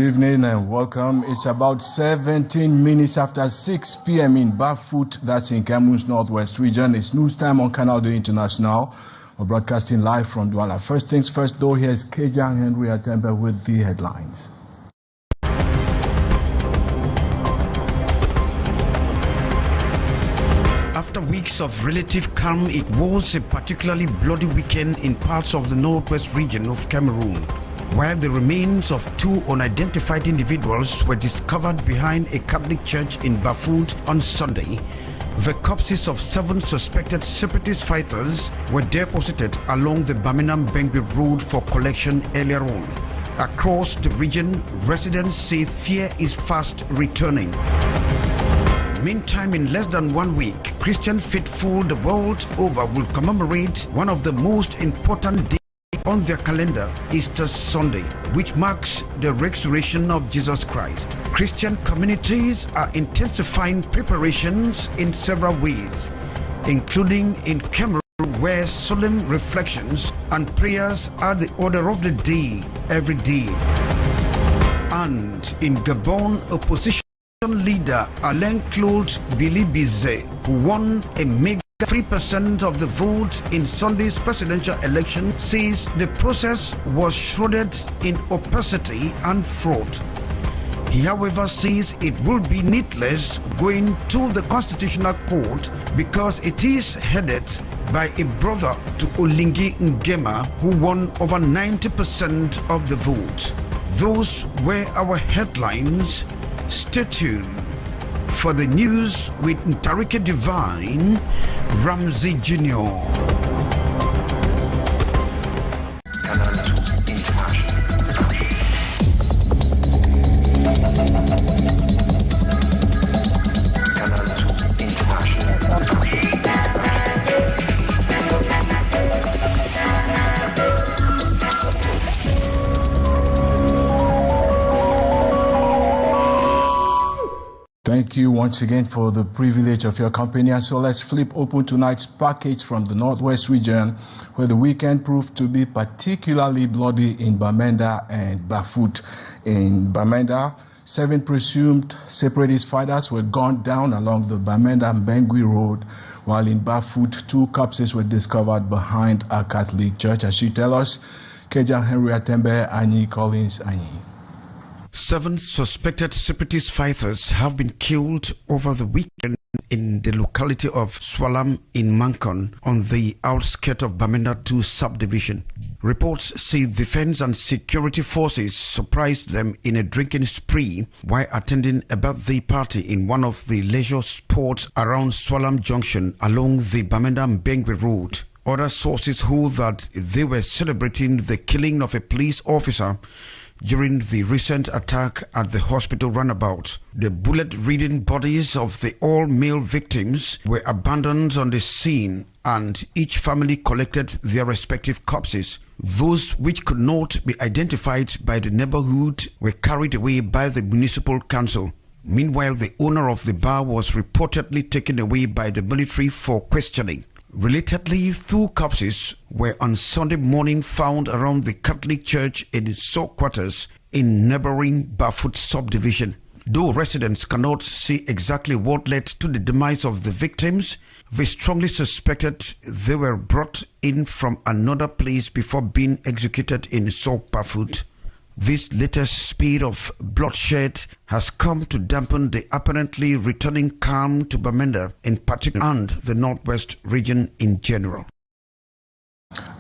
Good evening and welcome. It's about 17 minutes after 6 p.m. in Bafut, that's in Cameroon's northwest region. It's news time on Canal International. We're broadcasting live from Douala. First things first, though, here's Kejan Henry Atembe with the headlines. After weeks of relative calm, it was a particularly bloody weekend in parts of the northwest region of Cameroon, while the remains of two unidentified individuals were discovered behind a Catholic church in Bafut on Sunday. The corpses of 7 suspected separatist fighters were deposited along the Bamenda-Bengui road for collection earlier on. Across the region, residents say fear is fast returning. Meantime, in less than 1 week, Christian faithful the world over will commemorate one of the most important days on their calendar, Easter Sunday, which marks the resurrection of Jesus Christ. Christian communities are intensifying preparations in several ways, including in Cameroon, where solemn reflections and prayers are the order of the day every day. And in Gabon, opposition leader Alain-Claude Bilibize, who won a mega 3% of the vote in Sunday's presidential election, says the process was shrouded in opacity and fraud. He, however, says it will be needless going to the Constitutional Court because it is headed by a brother to Olingi Nguema, who won over 90% of the vote. Those were our headlines. Stay tuned for the news with Ntarike Divine, Ramsey Jr. Canal International. Canal International. Thank you once again for the privilege of your company. And so let's flip open tonight's package from the northwest region, where the weekend proved to be particularly bloody in Bamenda and Bafut. In Bamenda, 7 presumed separatist fighters were gunned down along the Bamenda-Bengui road, while in Bafut, 2 corpses were discovered behind a Catholic church. As you tell us, Kejan Henry Atembe, Anyi Collins, Anyi. 7 suspected separatist fighters have been killed over the weekend in the locality of Swalam in Mankon on the outskirts of Bamenda 2 subdivision. Reports say defense and security forces surprised them in a drinking spree while attending a birthday party in one of the leisure spots around Swalam Junction along the Bamenda-Bengui road. Other sources hold that they were celebrating the killing of a police officer during the recent attack at the hospital runabout. The bullet-ridden bodies of the all-male victims were abandoned on the scene, and each family collected their respective corpses. Those which could not be identified by the neighborhood were carried away by the municipal council. Meanwhile, the owner of the bar was reportedly taken away by the military for questioning. Relatedly, 2 corpses were on Sunday morning found around the Catholic church in its quarters in neighboring Bafut subdivision. Though residents cannot see exactly what led to the demise of the victims, they strongly suspected they were brought in from another place before being executed in Bafut. This latest spate of bloodshed has come to dampen the apparently returning calm to Bamenda in particular and the northwest region in general.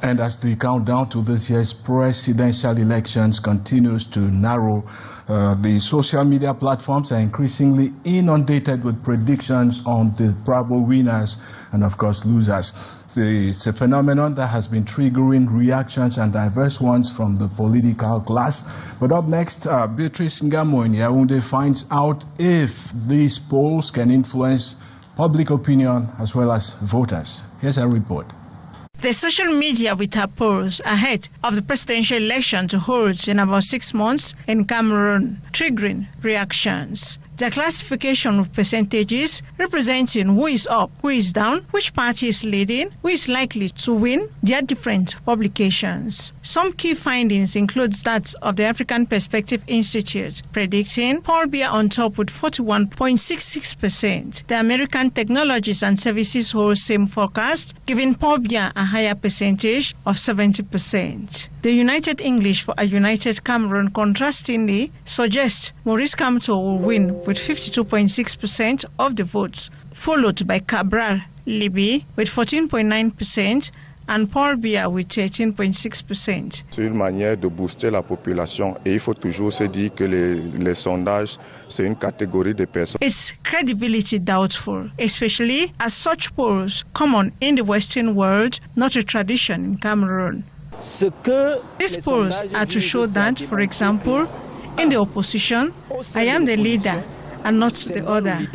And as the countdown to this year's presidential elections continues to narrow, the social media platforms are increasingly inundated with predictions on the probable winners and, of course, losers. It's a phenomenon that has been triggering reactions and diverse ones from the political class. But up next, Beatrice Ngamo in Yaoundé finds out if these polls can influence public opinion as well as voters. Here's a report. The social media with her polls ahead of the presidential election to hold in about 6 months in Cameroon, triggering reactions. the classification of percentages representing who is up, who is down, which party is leading, who is likely to win their different publications. Some key findings include that of the African Perspective Institute, predicting Paul Biya on top with 41.66%. The American Technologies and Services holds same forecast, giving Paul Biya a higher percentage of 70%. The United English for a United Cameroon contrastingly suggests Maurice Kamto will win with 52.6% of the votes, followed by Cabral Libby with 14.9% and Paul Biya with 13.6%. C'est une manière de booster la population et il faut toujours se dire que les sondages, c'est une catégorie de personnes. Its credibility doubtful, especially as such polls common in the Western world, not a tradition in Cameroon. These polls are to show that, for example, in the opposition, I am the leader and not the other,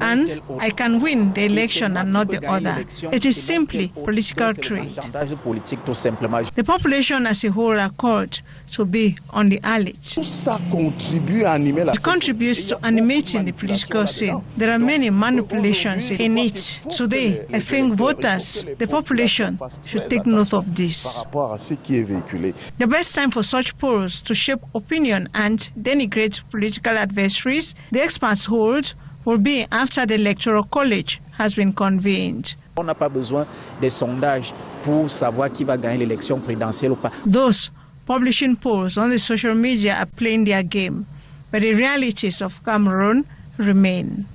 and I can win the election and not the other. It is simply political trade. The population as a whole are called to be on the alert. It contributes to animating the political scene. There are many manipulations in it. Today, I think voters, the population, should take note of this. The best time for such polls to shape opinion and denigrate political adversaries, the experts hold, will be after the Electoral College has been convened. On n'a pas besoin des sondages pour savoir qui va gagner l'élection présidentielle ou pas. Those publishing polls on the social media are playing their game, but the realities of Cameroon remain.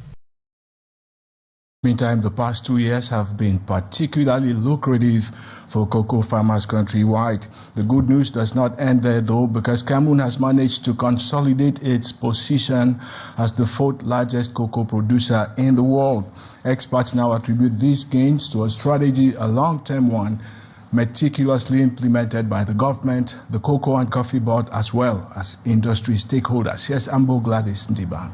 Meantime, the past 2 years have been particularly lucrative for cocoa farmers countrywide. The good news does not end there, though, because Cameroon has managed to consolidate its position as the fourth largest cocoa producer in the world. Experts now attribute these gains to a strategy, a long-term one, meticulously implemented by the government, the Cocoa and Coffee Board, as well as industry stakeholders. Here's Ambo Gladys Ndibang.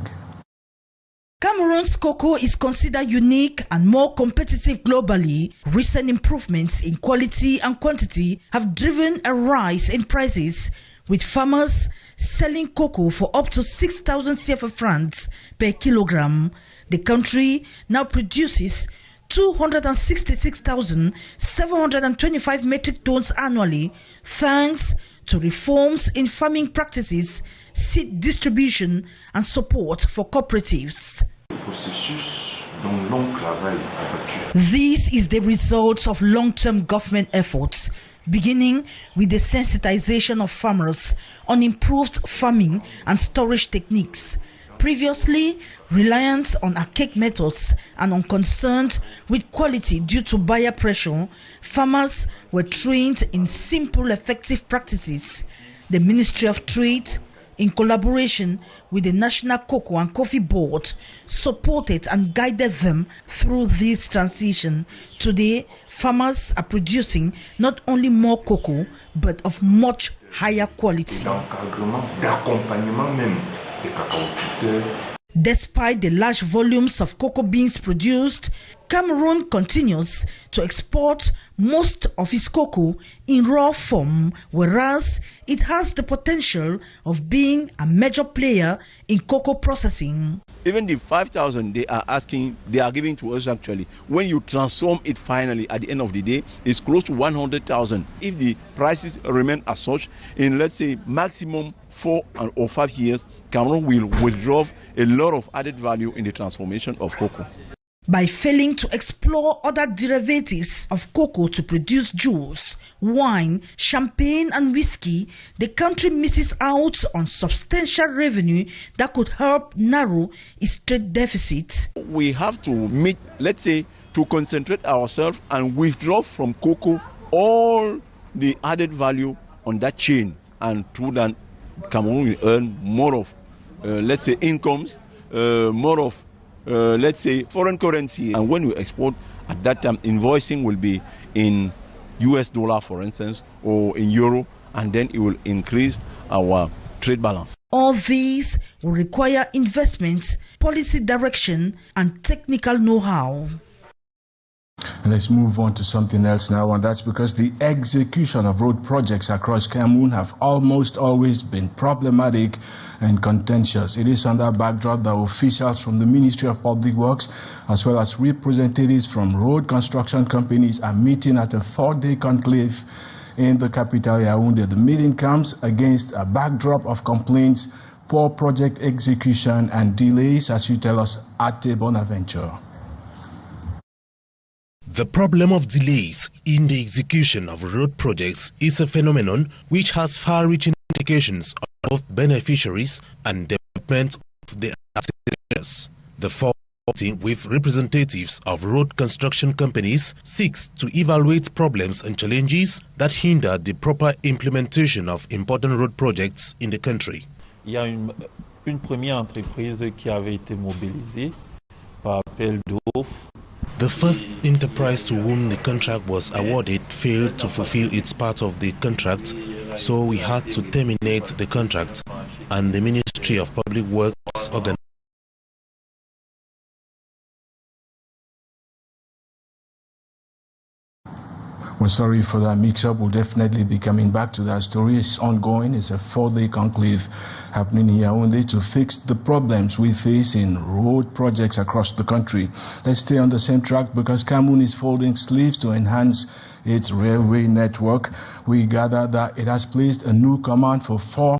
Cameroon's cocoa is considered unique and more competitive globally. Recent improvements in quality and quantity have driven a rise in prices, with farmers selling cocoa for up to 6,000 CFA francs per kilogram. The country now produces 266,725 metric tons annually, thanks to reforms in farming practices, seed distribution, and support for cooperatives. This is the result of long-term government efforts, beginning with the sensitization of farmers on improved farming and storage techniques. Previously reliant on archaic methods and unconcerned with quality due to buyer pressure, farmers were trained in simple, effective practices. The Ministry of Trade, in collaboration with the National Cocoa and Coffee Board, supported and guided them through this transition. Today, farmers are producing not only more cocoa, but of much higher quality. Despite the large volumes of cocoa beans produced, Cameroon continues to export most of its cocoa in raw form, whereas it has the potential of being a major player in cocoa processing. Even the 5,000 they are giving to us actually, when you transform it finally at the end of the day, it's close to 100,000. If the prices remain as such, in let's say maximum 4 or 5 years, Cameroon will withdraw a lot of added value in the transformation of cocoa. By failing to explore other derivatives of cocoa to produce juice, wine, champagne and whiskey, the country misses out on substantial revenue that could help narrow its trade deficit. We have to meet, let's say, to concentrate ourselves and withdraw from cocoa all the added value on that chain, and through that Cameroon will earn more of, let's say, incomes, more of let's say foreign currency, and when we export at that time invoicing will be in US dollar, for instance, or in euro, and then it will increase our trade balance. All these will require investments, policy direction, and technical know-how. Let's move on to something else now, and that's because the execution of road projects across Cameroon have almost always been problematic and contentious. It is on that backdrop that officials from the Ministry of Public Works, as well as representatives from road construction companies, are meeting at a 4-day conclave in the capital, Yaoundé. The meeting comes against a backdrop of complaints, poor project execution, and delays, as you tell us, Ate Bonaventure. The problem of delays in the execution of road projects is a phenomenon which has far-reaching implications on both beneficiaries and development of the areas. The fourth meeting with representatives of road construction companies seeks to evaluate problems and challenges that hinder the proper implementation of important road projects in the country. Il y a une première entreprise qui avait été mobilisée par appel d'offres. The first enterprise to whom the contract was awarded failed to fulfill its part of the contract, so we had to terminate the contract, and the Ministry of Public Works organized. We're sorry for that mix-up. We'll definitely be coming back to that story. It's ongoing. It's a 4-day conclave happening in Yaoundé to fix the problems we face in road projects across the country. Let's stay on the same track because Cameroon is folding sleeves to enhance its railway network. We gather that it has placed a new command for 4